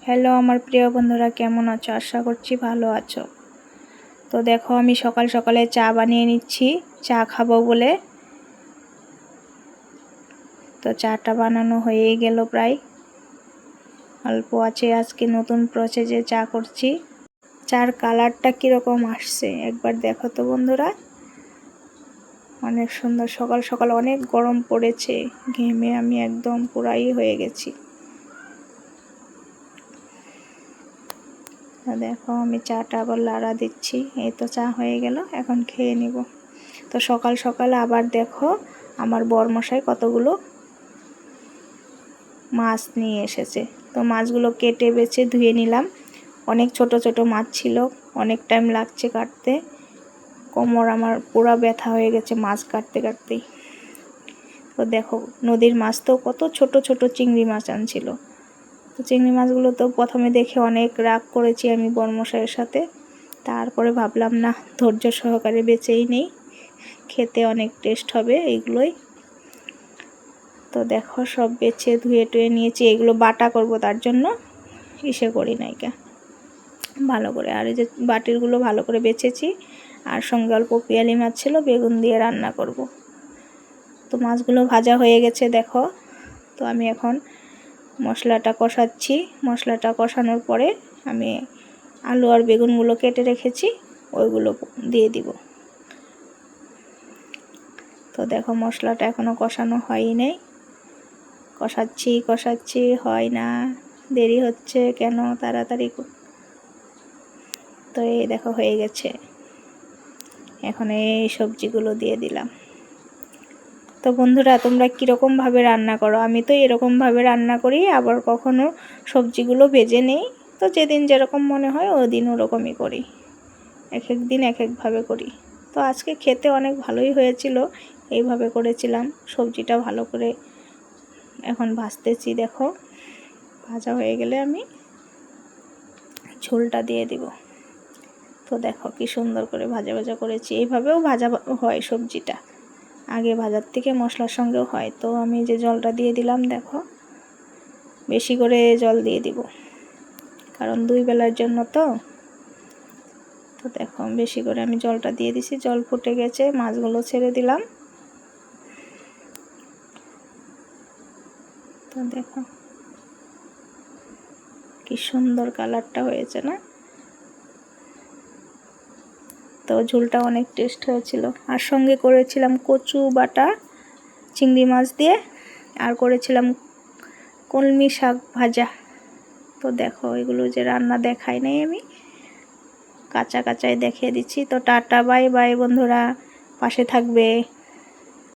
Hello আমার প্রিয় বন্ধুরা, কেমন আছো? আশা করছি ভালো আছো। তো দেখো, আমি সকাল সকালে চা বানিয়ে নিচ্ছি, চা খাবো বলে। তো চাটা বানানো হয়েই গেল প্রায়, অল্প আছে। আজকে নতুন প্রসেসে চা করছি। চার কালারটা কীরকম আসছে একবার দেখো তো বন্ধুরা, অনেক সুন্দর। সকাল সকাল অনেক গরম পড়েছে, ঘেমে আমি একদম পুরাই হয়ে গেছি। দেখো, আমি চাটা আবার লাড়া দিচ্ছি। এই তো চা হয়ে গেল, এখন খেয়ে নিব। তো সকাল সকাল আবার দেখো, আমার বরমশাই কতগুলো মাছ নিয়ে এসেছে। তো মাছগুলো কেটে বেছে ধুয়ে নিলাম। অনেক ছোট ছোট মাছ ছিল, অনেক টাইম লাগছে কাটতে। কোমর আমার পুরো ব্যথা হয়ে গেছে মাছ কাটতে কাটতেই। তো দেখো, নদীর মাছ তো কত ছোট ছোট চিংড়ি মাছ আনছিল। তো চিংড়ি মাছগুলো তো প্রথমে দেখে অনেক রাগ করেছি আমি বরমশাইয়ের সাথে। তারপরে ভাবলাম না, ধৈর্য সহকারে বেচেই নেই, খেতে অনেক টেস্ট হবে এইগুলোই। তো দেখো, সব বেছে ধুয়ে টুয়ে নিয়েছি। এগুলো বাটা করব, তার জন্য করি নাইকা ভালো করে। আর এই যে বাটিরগুলো ভালো করে বেছেছি, আর সঙ্গে অল্প পেঁয়ালি মাছ ছিল, বেগুন দিয়ে রান্না করব। তো মাছগুলো ভাজা হয়ে গেছে দেখো। তো আমি এখন মশলাটা কষাচ্ছি। মশলাটা কষানোর পরে আমি আলু আর বেগুনগুলো কেটে রেখেছি, ওইগুলো দিয়ে দিব। তো দেখো, মশলাটা এখনও কষানো হয়ই নেই, কষাচ্ছি হয় না, দেরি হচ্ছে কেন, তাড়াতাড়ি। তো এই দেখো হয়ে গেছে। এখন এই সবজিগুলো দিয়ে দিলাম। তো বন্ধুরা, তোমরা কীরকমভাবে রান্না করো? আমি তো এরকমভাবে রান্না করি, আবার কখনো সবজিগুলো ভেজে নেই। তো যেদিন যেরকম মনে হয় ওই দিন ওরকমই করি, এক এক দিন এক একভাবে করি। তো আজকে খেতে অনেক ভালোই হয়েছিল, এইভাবে করেছিলাম। সবজিটা ভালো করে এখন ভাজতেছি। দেখো, ভাজা হয়ে গেলে আমি ঝোলটা দিয়ে দিব। তো দেখো কি সুন্দর করে ভাজা ভাজা করেছি। এইভাবেও ভাজা হয় সবজিটা, আগে ভাজার থেকে মশলার সঙ্গেও হয়। তো আমি যে জলটা দিয়ে দিলাম, দেখো বেশি করে জল দিয়ে দিব, কারণ 2 বেলার জন্য। তো দেখো, বেশি করে আমি জলটা দিয়ে দিছি। জল ফুটে গেছে, মাছগুলো ছেড়ে দিলাম। তো দেখো কি সুন্দর কালারটা হয়েছে না? তো ঝোলটা অনেক টেস্ট হয়েছিল। আর সঙ্গে করেছিলাম কচু বাটা চিংড়ি মাছ দিয়ে, আর করেছিলাম কলমি শাক ভাজা। তো দেখো, এগুলো যে রান্না দেখাই নাই আমি, কাঁচা কাঁচাই দেখিয়ে দিচ্ছি। তো টাটা, বাই বাই বন্ধুরা, পাশে থাকবে।